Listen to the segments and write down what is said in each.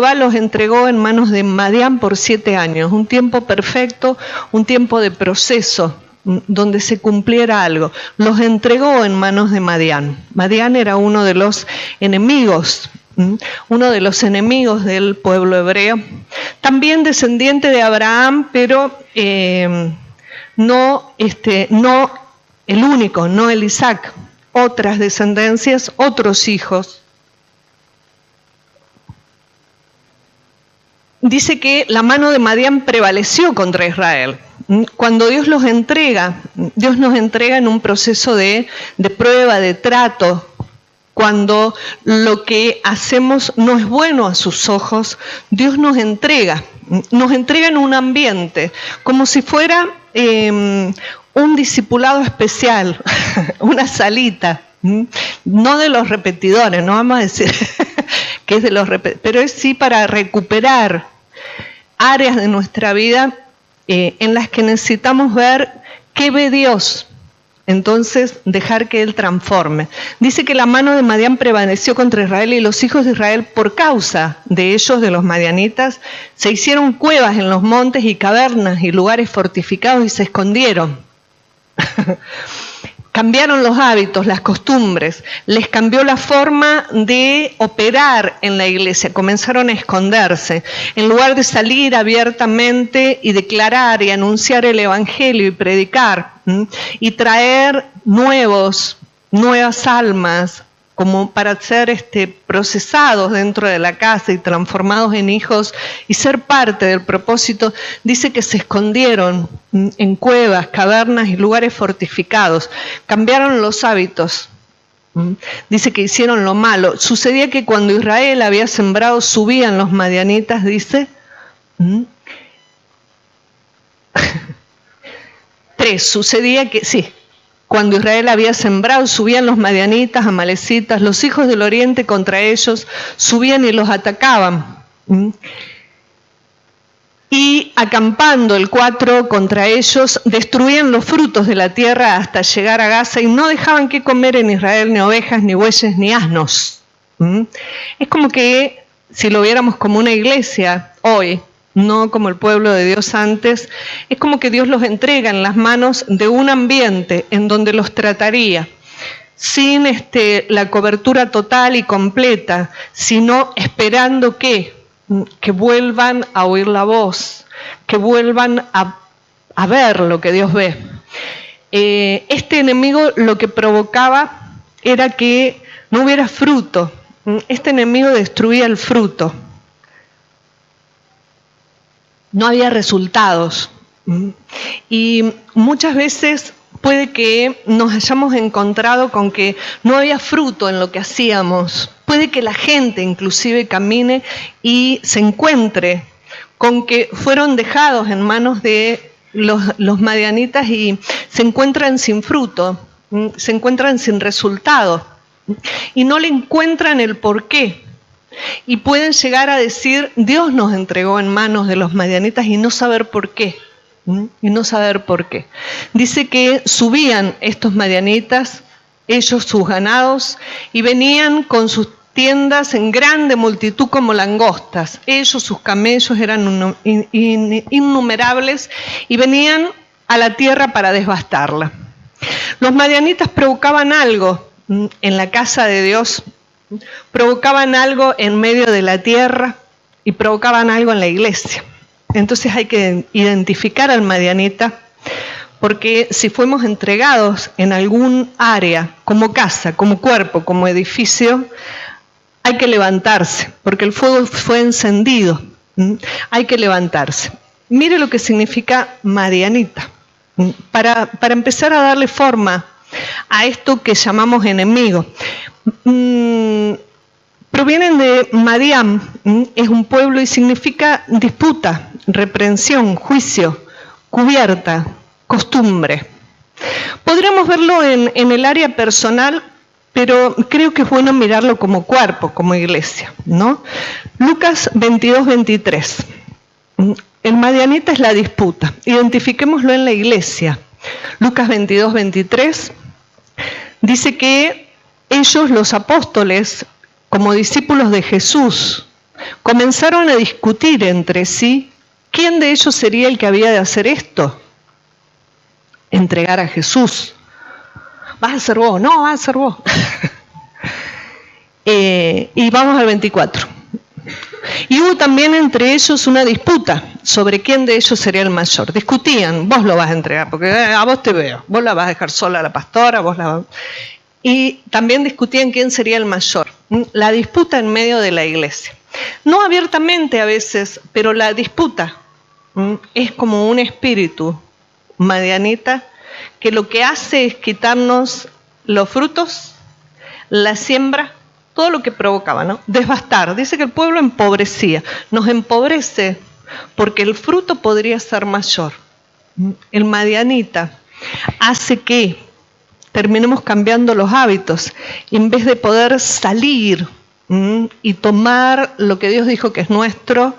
Jehová los entregó en manos de Madián por 7 años, un tiempo perfecto, un tiempo de proceso, donde se cumpliera algo. Los entregó en manos de Madián. Madián era uno de los enemigos del pueblo hebreo, también descendiente de Abraham, pero no el único, no el Isaac, otras descendencias, otros hijos. Dice que la mano de Madián prevaleció contra Israel. Cuando Dios nos entrega en un proceso de prueba, de trato. Cuando lo que hacemos no es bueno a sus ojos, Dios nos entrega en un ambiente, como si fuera un discipulado especial, una salita, no de los repetidores, no vamos a decir que es de los repetidores, pero es sí para recuperar áreas de nuestra vida en las que necesitamos ver qué ve Dios. Entonces, dejar que Él transforme. Dice que la mano de Madián prevaleció contra Israel y los hijos de Israel, por causa de ellos, de los madianitas, se hicieron cuevas en los montes y cavernas y lugares fortificados y se escondieron. Cambiaron los hábitos, las costumbres, les cambió la forma de operar en la iglesia, comenzaron a esconderse. En lugar de salir abiertamente y declarar y anunciar el evangelio y predicar, y traer nuevas almas, como para ser procesados dentro de la casa y transformados en hijos y ser parte del propósito, dice que se escondieron en cuevas, cavernas y lugares fortificados. Cambiaron los hábitos. Dice que hicieron lo malo. Sucedía que cuando Israel había sembrado, subían los madianitas, dice. 3, sucedía que, sí. Cuando Israel había sembrado, subían los madianitas, amalecitas, los hijos del oriente contra ellos, subían y los atacaban. Y acampando el 4 contra ellos, destruían los frutos de la tierra hasta llegar a Gaza y no dejaban que comer en Israel ni ovejas, ni bueyes, ni asnos. Es como que, si lo viéramos como una iglesia hoy, no como el pueblo de Dios antes, es como que Dios los entrega en las manos de un ambiente en donde los trataría sin la cobertura total y completa, sino esperando que vuelvan a oír la voz, que vuelvan a ver lo que Dios ve. Este enemigo lo que provocaba era que no hubiera fruto. Este enemigo destruía el fruto. No había resultados. Y muchas veces puede que nos hayamos encontrado con que no había fruto en lo que hacíamos. Puede que la gente inclusive camine y se encuentre con que fueron dejados en manos de los madianitas y se encuentran sin fruto, se encuentran sin resultado y no le encuentran el porqué. Y pueden llegar a decir, Dios nos entregó en manos de los madianitas y no saber por qué. Dice que subían estos madianitas, ellos sus ganados, y venían con sus tiendas en grande multitud como langostas. Ellos, sus camellos eran innumerables y venían a la tierra para devastarla. Los madianitas provocaban algo en la casa de Dios, provocaban algo en medio de la tierra y provocaban algo en la iglesia. Entonces hay que identificar al madianita, porque si fuimos entregados en algún área, como casa, como cuerpo, como edificio, hay que levantarse, porque el fuego fue encendido. Hay que levantarse. Mire lo que significa madianita, para empezar a darle forma a esto que llamamos enemigo. Provienen de Madián, es un pueblo y significa disputa, reprensión, juicio, cubierta, costumbre. Podríamos verlo en el área personal, pero creo que es bueno mirarlo como cuerpo, como iglesia, ¿no? Lucas 22:23. El madianita es la disputa. Identifiquémoslo en la iglesia. Lucas 22:23 dice que ellos, los apóstoles, como discípulos de Jesús, comenzaron a discutir entre sí quién de ellos sería el que había de hacer esto. Entregar a Jesús. ¿Vas a ser vos? No, vas a ser vos. Y vamos al 24. Y hubo también entre ellos una disputa sobre quién de ellos sería el mayor. Discutían, vos lo vas a entregar, porque a vos te veo, vos la vas a dejar sola a la pastora, Y también discutían quién sería el mayor. La disputa en medio de la iglesia. No abiertamente a veces, pero la disputa es como un espíritu madianita que lo que hace es quitarnos los frutos, la siembra, todo lo que provocaba, ¿no? Devastar. Dice que el pueblo empobrecía. Nos empobrece porque el fruto podría ser mayor. El madianita hace que terminemos cambiando los hábitos y en vez de poder salir y tomar lo que Dios dijo que es nuestro,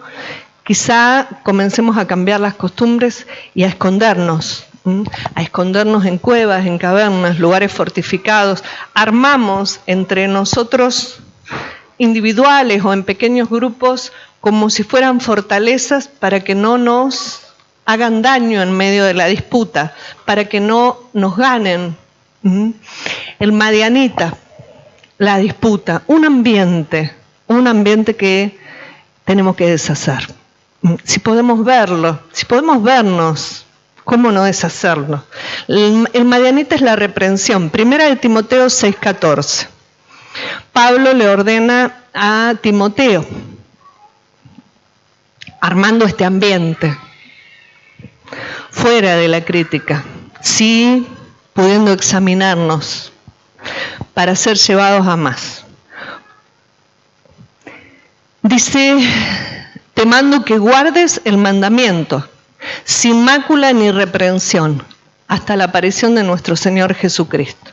quizá comencemos a cambiar las costumbres y a escondernos en cuevas, en cavernas, lugares fortificados. Armamos entre nosotros individuales o en pequeños grupos como si fueran fortalezas para que no nos hagan daño en medio de la disputa, para que no nos ganen. El madianita, la disputa, un ambiente que tenemos que deshacer. Si podemos verlo, si podemos vernos, ¿cómo no deshacerlo? El madianita es la reprensión. Primera de Timoteo 6:14. Pablo le ordena a Timoteo, armando este ambiente, fuera de la crítica, sí pudiendo examinarnos para ser llevados a más. Dice, te mando que guardes el mandamiento, sin mácula ni reprensión, hasta la aparición de nuestro Señor Jesucristo.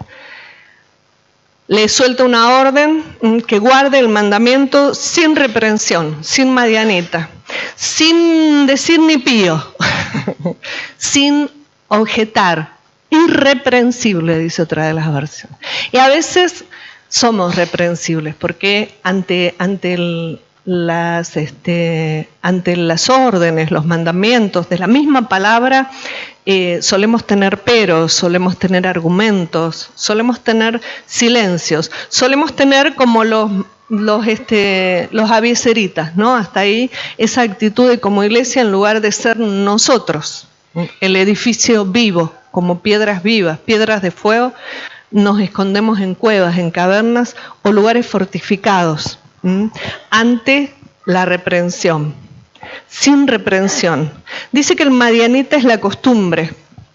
Le suelta una orden que guarde el mandamiento sin reprensión, sin madianita, sin decir ni pío, sin objetar, irreprensible, dice otra de las versiones. Y a veces somos reprensibles porque ante las órdenes, los mandamientos de la misma palabra, solemos tener peros, solemos tener argumentos, solemos tener silencios, solemos tener como los avieseritas, ¿no? Hasta ahí esa actitud de como iglesia, en lugar de ser nosotros, el edificio vivo, como piedras vivas, piedras de fuego, nos escondemos en cuevas, en cavernas o lugares fortificados ante la reprensión, sin reprensión. Dice que el madianita es la costumbre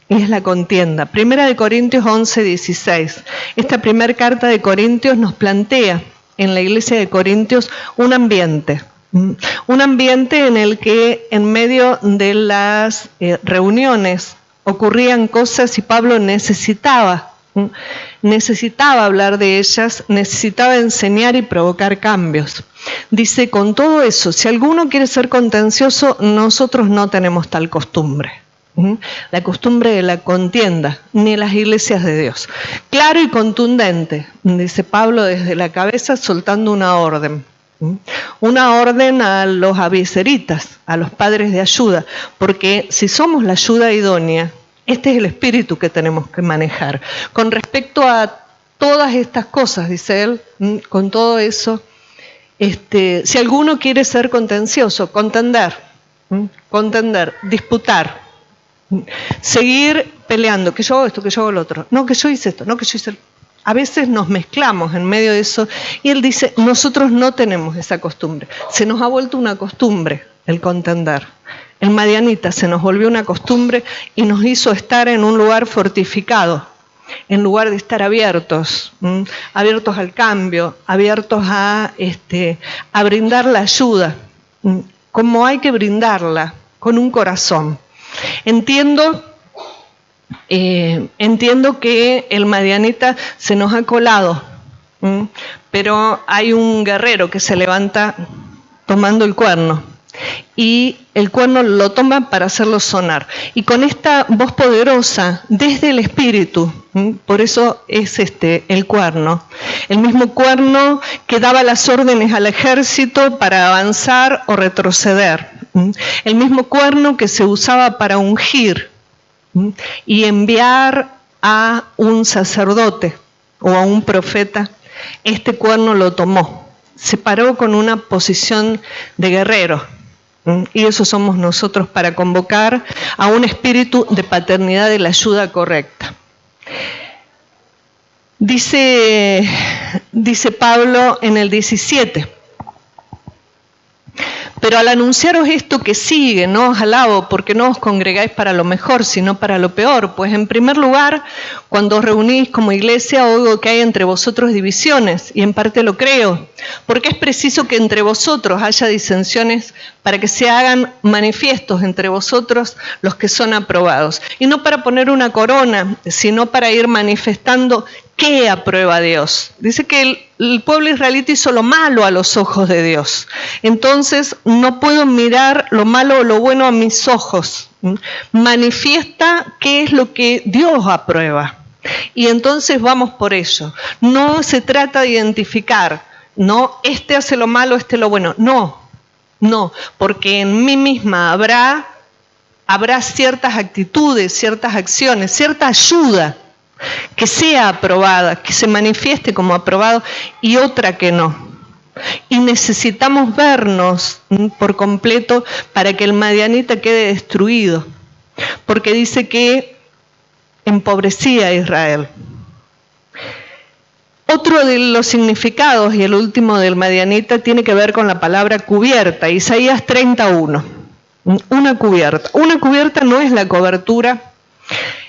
y es la contienda. Primera de Corintios 11:16. Esta primera carta de Corintios nos plantea en la iglesia de Corintios un ambiente en el que en medio de las reuniones ocurrían cosas y Pablo necesitaba hablar de ellas, necesitaba enseñar y provocar cambios. Dice, con todo eso, si alguno quiere ser contencioso, nosotros no tenemos tal costumbre. La costumbre de la contienda, ni las iglesias de Dios. Claro y contundente, dice Pablo desde la cabeza, soltando una orden. Una orden a los avieseritas, a los padres de ayuda, porque si somos la ayuda idónea, este es el espíritu que tenemos que manejar. Con respecto a todas estas cosas, dice él, con todo eso, si alguno quiere ser contencioso, contender, disputar, seguir peleando, que yo hago esto, que yo hago lo otro, no, que yo hice esto, no, que yo hice lo otro. A veces nos mezclamos en medio de eso y él dice, nosotros no tenemos esa costumbre. Se nos ha vuelto una costumbre el contender. El madianita se nos volvió una costumbre y nos hizo estar en un lugar fortificado, en lugar de estar abiertos al cambio, abiertos a brindar la ayuda, como hay que brindarla, con un corazón. Entiendo que el madianita se nos ha colado, pero hay un guerrero que se levanta tomando el cuerno y el cuerno lo toma para hacerlo sonar. Y con esta voz poderosa, desde el espíritu, por eso es el cuerno, el mismo cuerno que daba las órdenes al ejército para avanzar o retroceder, el mismo cuerno que se usaba para ungir y enviar a un sacerdote o a un profeta. Este cuerno lo tomó, se paró con una posición de guerrero. Y eso somos nosotros para convocar a un espíritu de paternidad de la ayuda correcta. Dice Pablo en el 17: pero al anunciaros esto que sigue, no os alabo, porque no os congregáis para lo mejor, sino para lo peor. Pues en primer lugar, cuando os reunís como iglesia, oigo que hay entre vosotros divisiones, y en parte lo creo, porque es preciso que entre vosotros haya disensiones para que se hagan manifiestos entre vosotros los que son aprobados. Y no para poner una corona, sino para ir manifestando qué aprueba Dios. Dice que el pueblo israelita hizo lo malo a los ojos de Dios. Entonces no puedo mirar lo malo o lo bueno a mis ojos. Manifiesta qué es lo que Dios aprueba. Y entonces vamos por ello. No se trata de identificar, no, este hace lo malo, este lo bueno. No, porque en mí misma habrá ciertas actitudes, ciertas acciones, cierta ayuda que sea aprobada, que se manifieste como aprobado, y otra que no. Y necesitamos vernos por completo para que el madianita quede destruido, porque dice que empobrecía a Israel. Otro de los significados, y el último del madianita, tiene que ver con la palabra cubierta. Isaías 31. Una cubierta. Una cubierta no es la cobertura.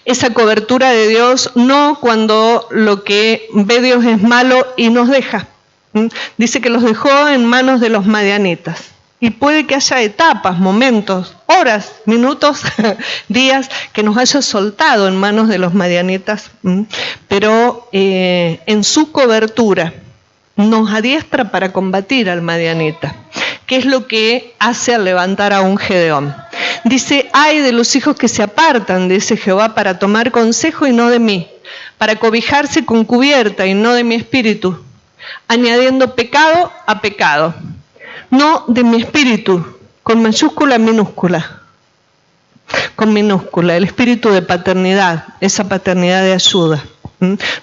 Esa cobertura de Dios no cuando lo que ve Dios es malo y nos deja. Dice que los dejó en manos de los madianitas. Y puede que haya etapas, momentos, horas, minutos, días que nos haya soltado en manos de los madianitas, pero en su cobertura nos adiestra para combatir al madianita, que es lo que hace al levantar a un Gedeón. Dice: ay de los hijos que se apartan, dice Jehová, para tomar consejo y no de mí, para cobijarse con cubierta y no de mi espíritu, añadiendo pecado a pecado. No de mi espíritu, con mayúscula, minúscula, con minúscula, el espíritu de paternidad, esa paternidad de ayuda.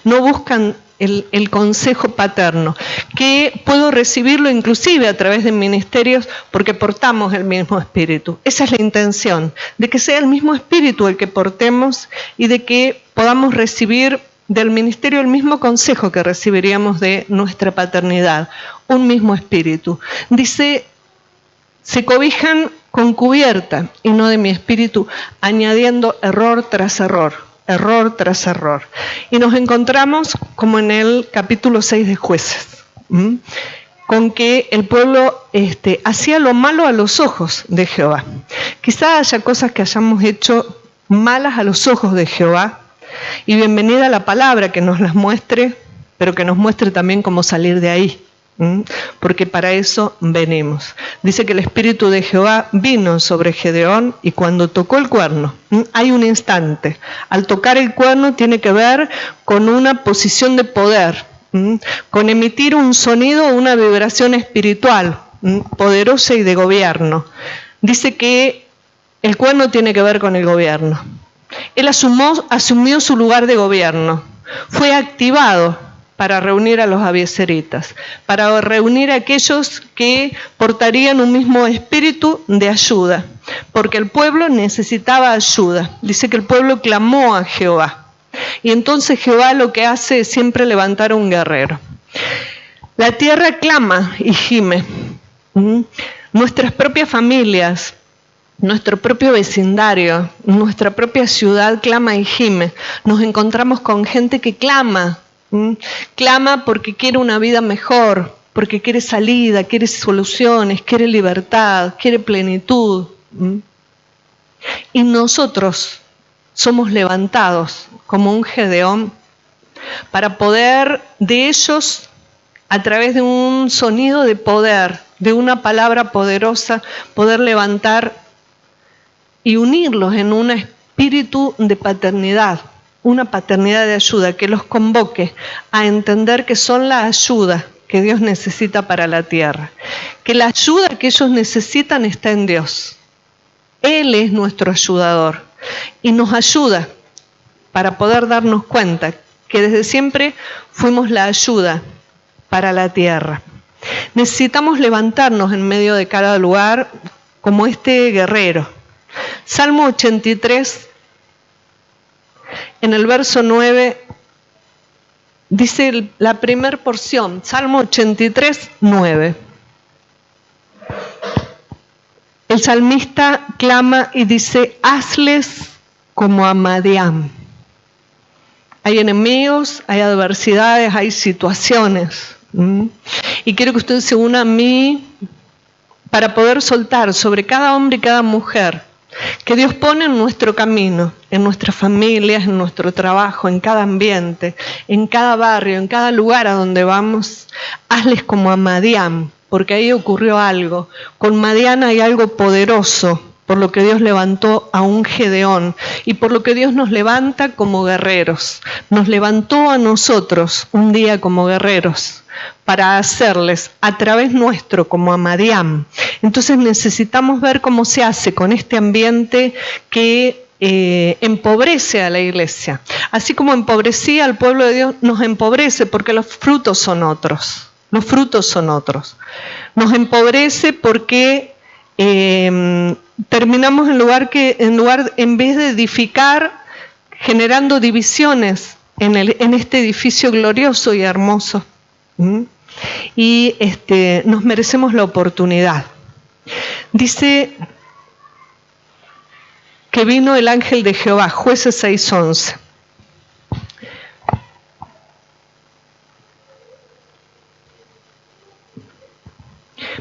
No buscan el consejo paterno, que puedo recibirlo inclusive a través de ministerios porque portamos el mismo espíritu. Esa es la intención, de que sea el mismo espíritu el que portemos y de que podamos recibir del ministerio el mismo consejo que recibiríamos de nuestra paternidad, un mismo espíritu. Dice: se cobijan con cubierta y no de mi espíritu, añadiendo error tras error, error tras error. Y nos encontramos como en el capítulo 6 de Jueces, con que el pueblo hacía lo malo a los ojos de Jehová. Quizá haya cosas que hayamos hecho malas a los ojos de Jehová, y bienvenida a la palabra que nos las muestre, pero que nos muestre también cómo salir de ahí, porque para eso venimos. Dice que el Espíritu de Jehová vino sobre Gedeón y cuando tocó el cuerno, hay un instante, al tocar el cuerno tiene que ver con una posición de poder, con emitir un sonido, una vibración espiritual, poderosa y de gobierno. Dice que el cuerno tiene que ver con el gobierno. Él asumió su lugar de gobierno, fue activado para reunir a los abiezeritas, para reunir a aquellos que portarían un mismo espíritu de ayuda, porque el pueblo necesitaba ayuda. Dice que el pueblo clamó a Jehová, y entonces Jehová lo que hace es siempre levantar a un guerrero. La tierra clama y gime, nuestras propias familias, nuestro propio vecindario, nuestra propia ciudad clama y gime. Nos encontramos con gente que clama porque quiere una vida mejor, porque quiere salida, quiere soluciones, quiere libertad, quiere plenitud. Y nosotros somos levantados como un Gedeón para poder de ellos, a través de un sonido de poder, de una palabra poderosa, poder levantar y unirlos en un espíritu de paternidad, una paternidad de ayuda que los convoque a entender que son la ayuda que Dios necesita para la tierra, que la ayuda que ellos necesitan está en Dios. Él es nuestro ayudador y nos ayuda para poder darnos cuenta que desde siempre fuimos la ayuda para la tierra. Necesitamos levantarnos en medio de cada lugar como este guerrero. Salmo 83, en el verso 9, dice la primera porción, Salmo 83, 9. El salmista clama y dice, hazles como a Madián. Hay enemigos, hay adversidades, hay situaciones. Y quiero que usted se una a mí para poder soltar sobre cada hombre y cada mujer que Dios pone en nuestro camino, en nuestras familias, en nuestro trabajo, en cada ambiente, en cada barrio, en cada lugar a donde vamos. Hazles como a Madián, porque ahí ocurrió algo. Con Madián hay algo poderoso, por lo que Dios levantó a un Gedeón y por lo que Dios nos levanta como guerreros. Nos levantó a nosotros un día como guerreros para hacerles a través nuestro como a Madián. Entonces necesitamos ver cómo se hace con este ambiente que empobrece a la iglesia. Así como empobrecía al pueblo de Dios, nos empobrece porque los frutos son otros. Los frutos son otros. Nos empobrece porque terminamos en vez de edificar, generando divisiones en este edificio glorioso y hermoso. Y nos merecemos la oportunidad. Dice que vino el ángel de Jehová, Jueces 6:11.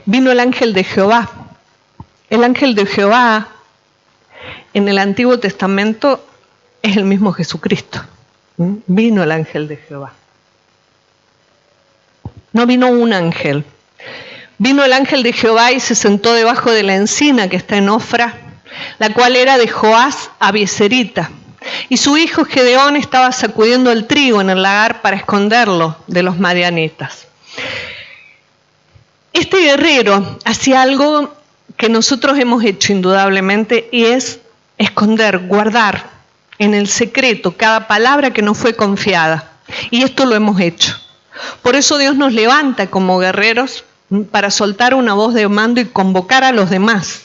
Vino el ángel de Jehová. El ángel de Jehová en el Antiguo Testamento es el mismo Jesucristo. Vino el ángel de Jehová. No vino un ángel. Vino el ángel de Jehová y se sentó debajo de la encina que está en Ofra, la cual era de Joás Abieserita. Y su hijo Gedeón estaba sacudiendo el trigo en el lagar para esconderlo de los madianitas. Este guerrero hacía algo que nosotros hemos hecho indudablemente y es esconder, guardar en el secreto cada palabra que nos fue confiada. Y esto lo hemos hecho. Por eso Dios nos levanta como guerreros para soltar una voz de mando y convocar a los demás.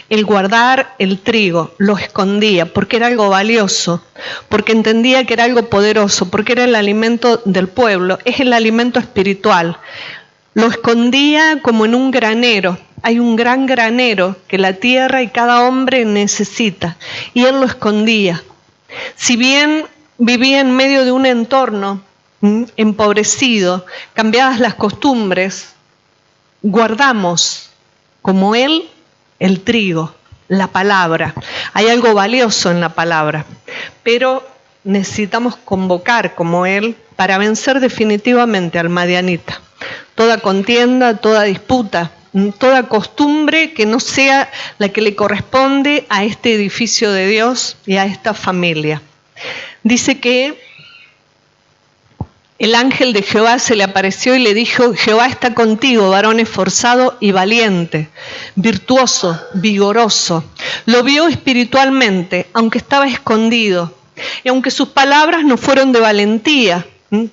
El guardar el trigo, lo escondía porque era algo valioso, porque entendía que era algo poderoso, porque era el alimento del pueblo, es el alimento espiritual. Lo escondía como en un granero. Hay un gran granero que la tierra y cada hombre necesita, y él lo escondía. Si bien vivía en medio de un entorno empobrecido, cambiadas las costumbres, guardamos como él el trigo, la palabra. Hay algo valioso en la palabra, pero necesitamos convocar como él para vencer definitivamente al madianita. Toda contienda, toda disputa, toda costumbre que no sea la que le corresponde a este edificio de Dios y a esta familia. Dice que el ángel de Jehová se le apareció y le dijo: Jehová está contigo, varón esforzado y valiente, virtuoso, vigoroso. Lo vio espiritualmente, aunque estaba escondido, y aunque sus palabras no fueron de valentía,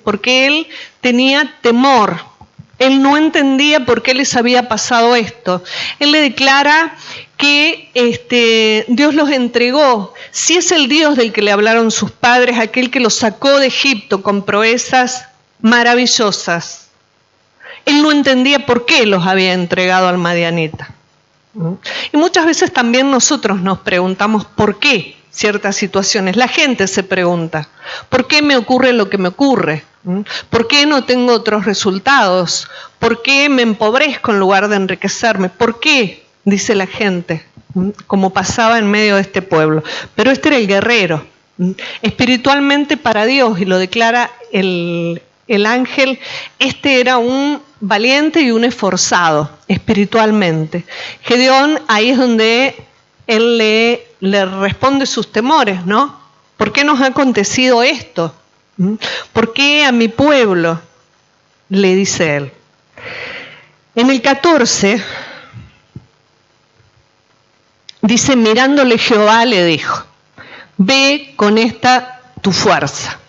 porque él tenía temor. Él no entendía por qué les había pasado esto. Él le declara que Dios los entregó. Si es el Dios del que le hablaron sus padres, aquel que los sacó de Egipto con proezas maravillosas. Él no entendía por qué los había entregado al madianita. Y muchas veces también nosotros nos preguntamos por qué ciertas situaciones. La gente se pregunta, ¿por qué me ocurre lo que me ocurre? ¿Por qué no tengo otros resultados? ¿Por qué me empobrezco en lugar de enriquecerme? ¿Por qué? Dice la gente, como pasaba en medio de este pueblo. Pero este era el guerrero, espiritualmente para Dios, y lo declara el el ángel, este era un valiente y un esforzado espiritualmente. Gedeón, ahí es donde él le responde sus temores, ¿no? ¿Por qué nos ha acontecido esto? ¿Por qué a mi pueblo? Le dice él. En el 14, dice, mirándole Jehová le dijo, ve con esta tu fuerza,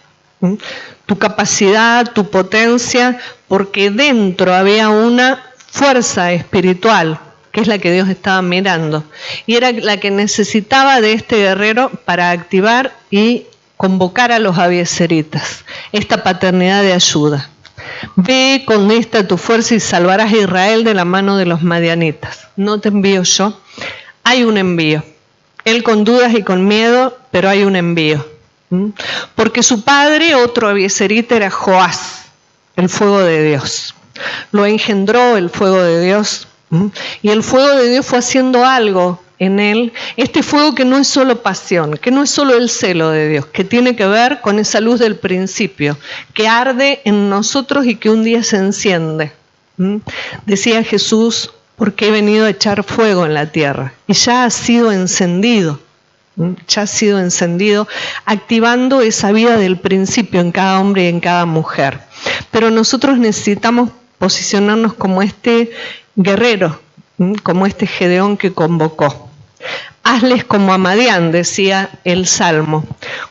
tu capacidad, tu potencia, porque dentro había una fuerza espiritual, que es la que Dios estaba mirando, y era la que necesitaba de este guerrero para activar y convocar a los abiezeritas, esta paternidad de ayuda. Ve con esta tu fuerza y salvarás a Israel de la mano de los madianitas. No te envío yo, hay un envío. Él con dudas y con miedo, pero hay un envío. Porque su padre, otro abieserita, era Joás, el fuego de Dios. Lo engendró el fuego de Dios, y el fuego de Dios fue haciendo algo en él, este fuego que no es solo pasión, que no es solo el celo de Dios, que tiene que ver con esa luz del principio, que arde en nosotros y que un día se enciende. Decía Jesús, porque he venido a echar fuego en la tierra, y ya ha sido encendido. Ya ha sido encendido, activando esa vida del principio en cada hombre y en cada mujer. Pero nosotros necesitamos posicionarnos como este guerrero, como este Gedeón que convocó. Hazles como a Madián, decía el Salmo.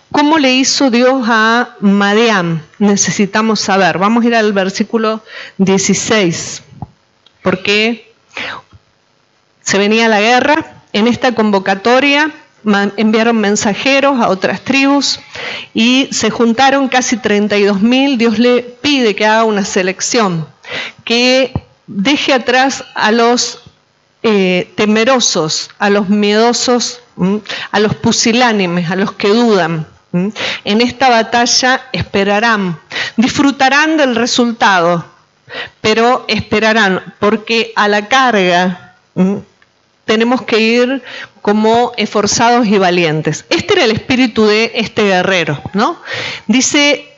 ¿Cómo le hizo Dios a Madián? Necesitamos saber. Vamos a ir al versículo 16, porque se venía la guerra. En esta convocatoria enviaron mensajeros a otras tribus y se juntaron casi 32.000. Dios le pide que haga una selección, que deje atrás a los temerosos, a los miedosos, a los pusilánimes, a los que dudan. En esta batalla esperarán, disfrutarán del resultado, pero esperarán, porque a la carga tenemos que ir como esforzados y valientes. Este era el espíritu de este guerrero, ¿no? Dice,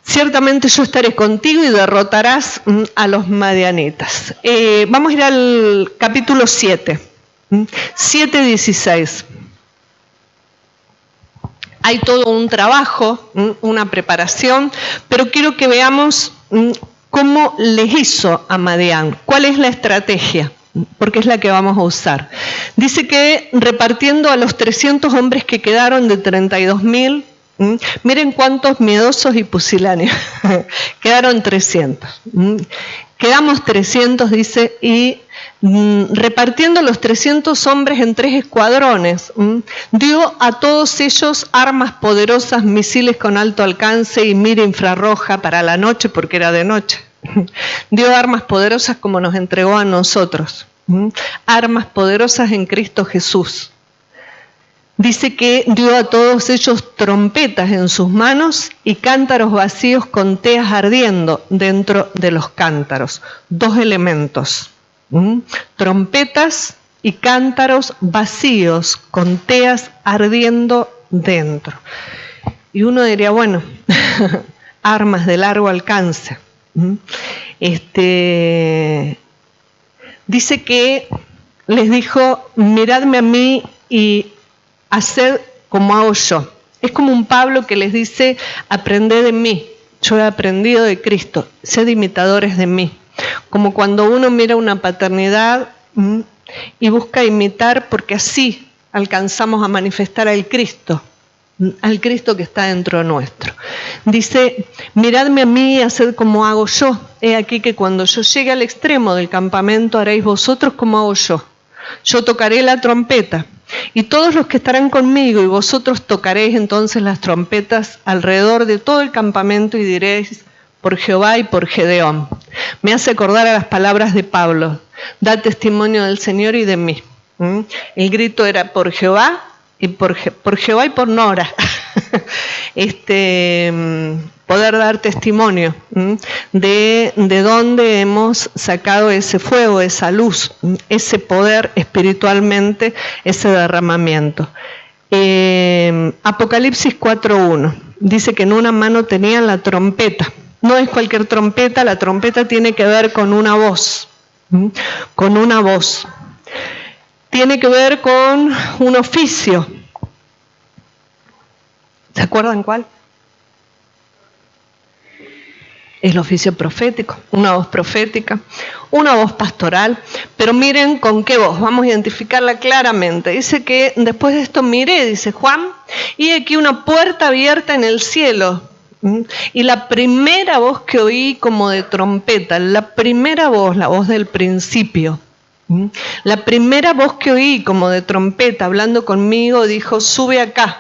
ciertamente yo estaré contigo y derrotarás a los madianitas. Vamos a ir al capítulo 7, 7:16. Hay todo un trabajo, una preparación, pero quiero que veamos cómo les hizo a Madián, cuál es la estrategia, porque es la que vamos a usar. Dice que repartiendo a los 300 hombres que quedaron de 32.000, miren cuántos miedosos y pusiláneos, quedaron 300. Quedamos 300, dice, y repartiendo los 300 hombres en 3 escuadrones, dio a todos ellos armas poderosas, misiles con alto alcance y mira infrarroja para la noche, porque era de noche. Dio armas poderosas como nos entregó a nosotros, armas poderosas en Cristo Jesús. Dice que dio a todos ellos trompetas en sus manos y cántaros vacíos con teas ardiendo dentro de los cántaros. 2 elementos. Trompetas y cántaros vacíos con teas ardiendo dentro. Y uno diría, bueno, armas de largo alcance. Dice que les dijo, miradme a mí y haced como hago yo. Es como un Pablo que les dice, aprended de mí, yo he aprendido de Cristo, sed imitadores de mí. Como cuando uno mira una paternidad y busca imitar, porque así alcanzamos a manifestar al Cristo que está dentro nuestro. Dice, miradme a mí y haced como hago yo. He aquí que cuando yo llegue al extremo del campamento haréis vosotros como hago yo. Yo tocaré la trompeta y todos los que estarán conmigo y vosotros tocaréis entonces las trompetas alrededor de todo el campamento y diréis, por Jehová y por Gedeón. Me hace acordar a las palabras de Pablo, da testimonio del Señor y de mí. El grito era por Jehová y por Jehová y por Nora. Poder dar testimonio de dónde hemos sacado ese fuego, esa luz, ese poder espiritualmente, ese derramamiento. Apocalipsis 4:1 dice que en una mano tenían la trompeta. No es cualquier trompeta, la trompeta tiene que ver con una voz, con una voz. Tiene que ver con un oficio. ¿Se acuerdan cuál? El oficio profético, una voz profética, una voz pastoral, pero miren con qué voz, vamos a identificarla claramente. Dice que después de esto miré, dice Juan, y aquí una puerta abierta en el cielo. Y la primera voz que oí como de trompeta, la primera voz, la voz del principio, la primera voz que oí como de trompeta hablando conmigo dijo, sube acá.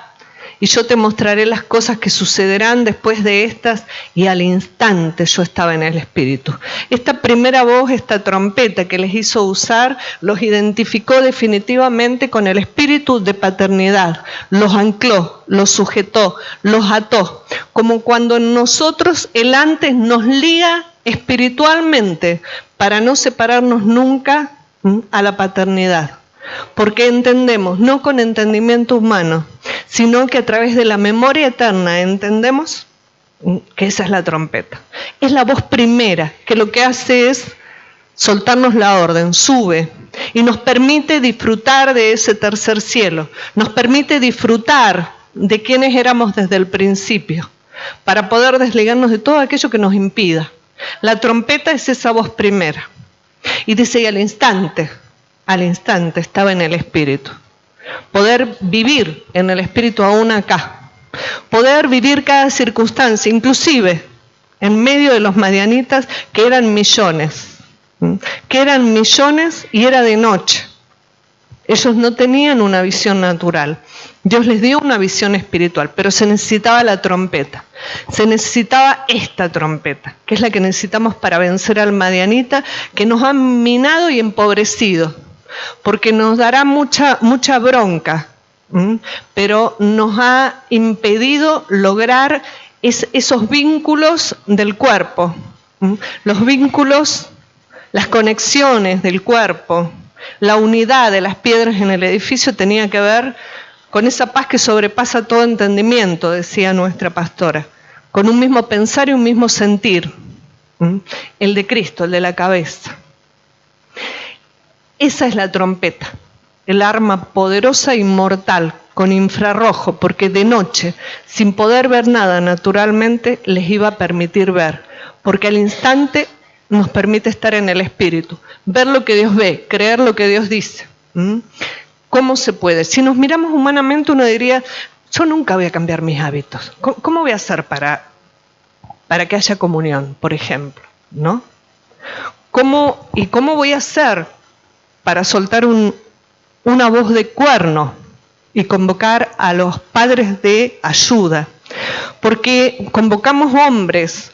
Y yo te mostraré las cosas que sucederán después de estas, y al instante yo estaba en el Espíritu. Esta primera voz, esta trompeta que les hizo usar, los identificó definitivamente con el espíritu de paternidad. Los ancló, los sujetó, los ató. Como cuando en nosotros el antes nos liga espiritualmente para no separarnos nunca a la paternidad. Porque entendemos, no con entendimiento humano, sino que a través de la memoria eterna entendemos que esa es la trompeta. Es la voz primera, que lo que hace es soltarnos la orden, sube, y nos permite disfrutar de ese tercer cielo, nos permite disfrutar de quienes éramos desde el principio, para poder desligarnos de todo aquello que nos impida. La trompeta es esa voz primera. Y dice, y al instante estaba en el Espíritu. Poder vivir en el Espíritu aún acá. Poder vivir cada circunstancia, inclusive en medio de los madianitas, que eran millones. Y era de noche. Ellos no tenían una visión natural. Dios les dio una visión espiritual, pero se necesitaba la trompeta. Se necesitaba esta trompeta, que es la que necesitamos para vencer al madianita, que nos ha minado y empobrecido, porque nos dará mucha bronca, pero nos ha impedido lograr esos vínculos del cuerpo, los vínculos, las conexiones del cuerpo. La unidad de las piedras en el edificio tenía que ver con esa paz que sobrepasa todo entendimiento, decía nuestra pastora, con un mismo pensar y un mismo sentir, el de Cristo, el de la cabeza. Esa es la trompeta, el arma poderosa e inmortal, con infrarrojo, porque de noche, sin poder ver nada naturalmente, les iba a permitir ver, porque al instante nos permite estar en el Espíritu, ver lo que Dios ve, creer lo que Dios dice. ¿Cómo se puede? Si nos miramos humanamente, uno diría, yo nunca voy a cambiar mis hábitos. ¿Cómo voy a hacer para que haya comunión, por ejemplo? ¿No? ¿Cómo voy a hacer para soltar una voz de cuerno y convocar a los padres de ayuda? Porque convocamos hombres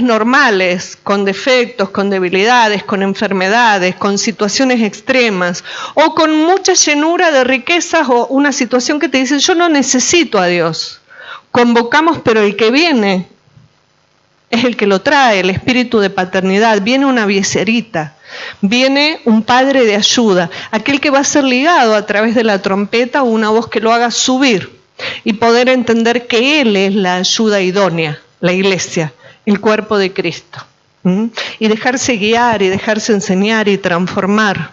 normales, con defectos, con debilidades, con enfermedades, con situaciones extremas, o con mucha llenura de riquezas, o una situación que te dice, yo no necesito a Dios. Convocamos, pero el que viene es el que lo trae, el espíritu de paternidad. Viene una viecerita, viene un padre de ayuda, aquel que va a ser ligado a través de la trompeta, o una voz que lo haga subir, y poder entender que Él es la ayuda idónea, la iglesia, el cuerpo de Cristo. Y dejarse guiar y dejarse enseñar y transformar,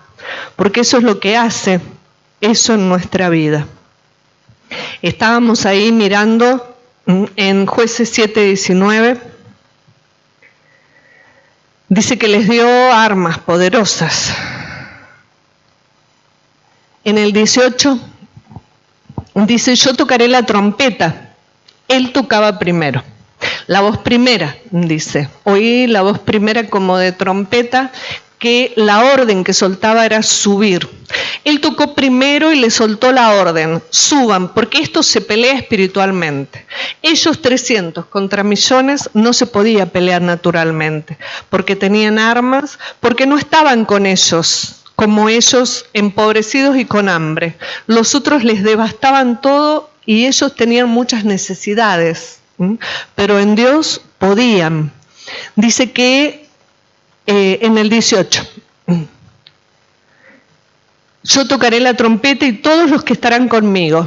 porque eso es lo que hace eso en nuestra vida. Estábamos ahí mirando en Jueces 7:19, dice que les dio armas poderosas. En el 18 dice, yo tocaré la trompeta. Él tocaba primero. La voz primera, dice, oí la voz primera como de trompeta, que la orden que soltaba era subir. Él tocó primero y le soltó la orden, suban, porque esto se pelea espiritualmente. Ellos 300 contra millones no se podía pelear naturalmente, porque tenían armas, porque no estaban con ellos, como ellos empobrecidos y con hambre. Los otros les devastaban todo y ellos tenían muchas necesidades. Pero en Dios podían. Dice que en el 18, yo tocaré la trompeta y todos los que estarán conmigo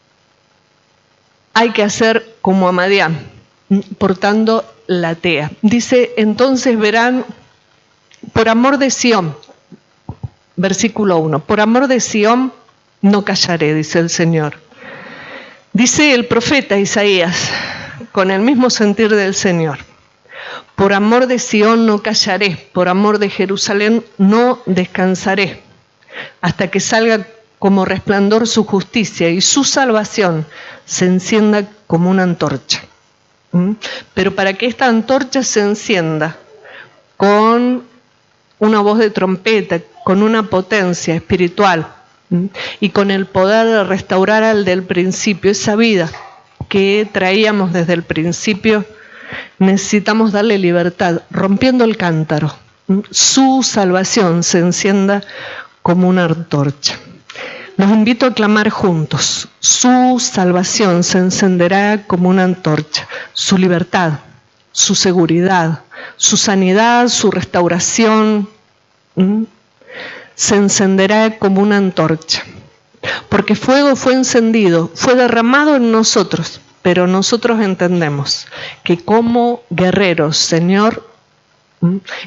hay que hacer como a Madián, portando la tea. Dice, entonces verán, por amor de Sión, versículo 1, por amor de Sión no callaré, dice el Señor. Dice el profeta Isaías, con el mismo sentir del Señor, por amor de Sión no callaré, por amor de Jerusalén no descansaré, hasta que salga como resplandor su justicia y su salvación se encienda como una antorcha. Pero para que esta antorcha se encienda con una voz de trompeta, con una potencia espiritual y con el poder de restaurar al del principio, esa vida que traíamos desde el principio, necesitamos darle libertad, rompiendo el cántaro. Su salvación se encienda como una antorcha. Los invito a clamar juntos. Su salvación se encenderá como una antorcha. Su libertad, su seguridad, su sanidad, su restauración, se encenderá como una antorcha. Porque fuego fue encendido, fue derramado en nosotros, pero nosotros entendemos que como guerreros, Señor,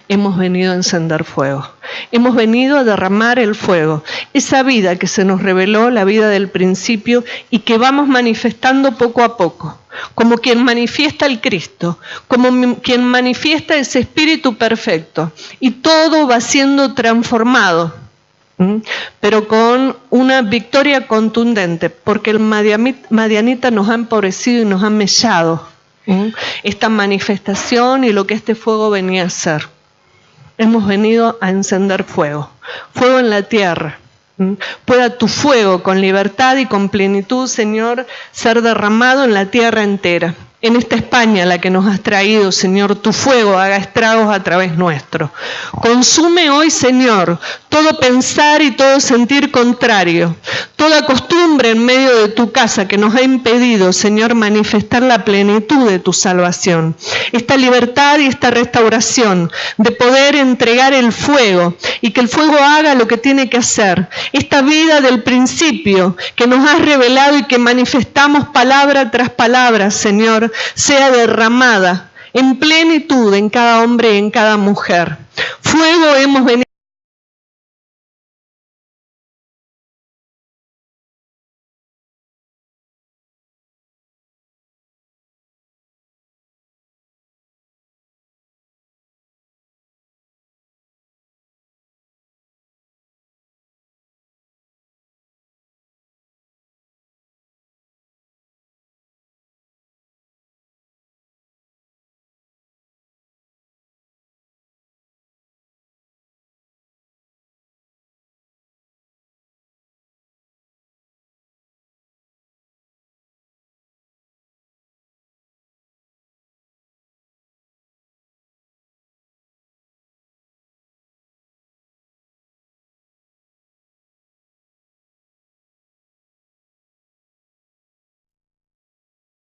hemos venido a encender fuego. Hemos venido a derramar el fuego. Esa vida que se nos reveló, la vida del principio, y que vamos manifestando poco a poco. Como quien manifiesta el Cristo, como quien manifiesta ese Espíritu perfecto. Y todo va siendo transformado, pero con una victoria contundente, porque el madianita nos ha empobrecido y nos ha mellado esta manifestación y lo que este fuego venía a hacer. Hemos venido a encender fuego, fuego en la tierra. Pueda tu fuego con libertad y con plenitud, Señor, ser derramado en la tierra entera. En esta España a la que nos has traído, Señor, tu fuego haga estragos a través nuestro. Consume hoy, Señor, todo pensar y todo sentir contrario, toda costumbre en medio de tu casa que nos ha impedido, Señor, manifestar la plenitud de tu salvación. Esta libertad y esta restauración de poder entregar el fuego y que el fuego haga lo que tiene que hacer. Esta vida del principio que nos has revelado y que manifestamos palabra tras palabra, Señor, sea derramada en plenitud en cada hombre y en cada mujer. Fuego hemos venido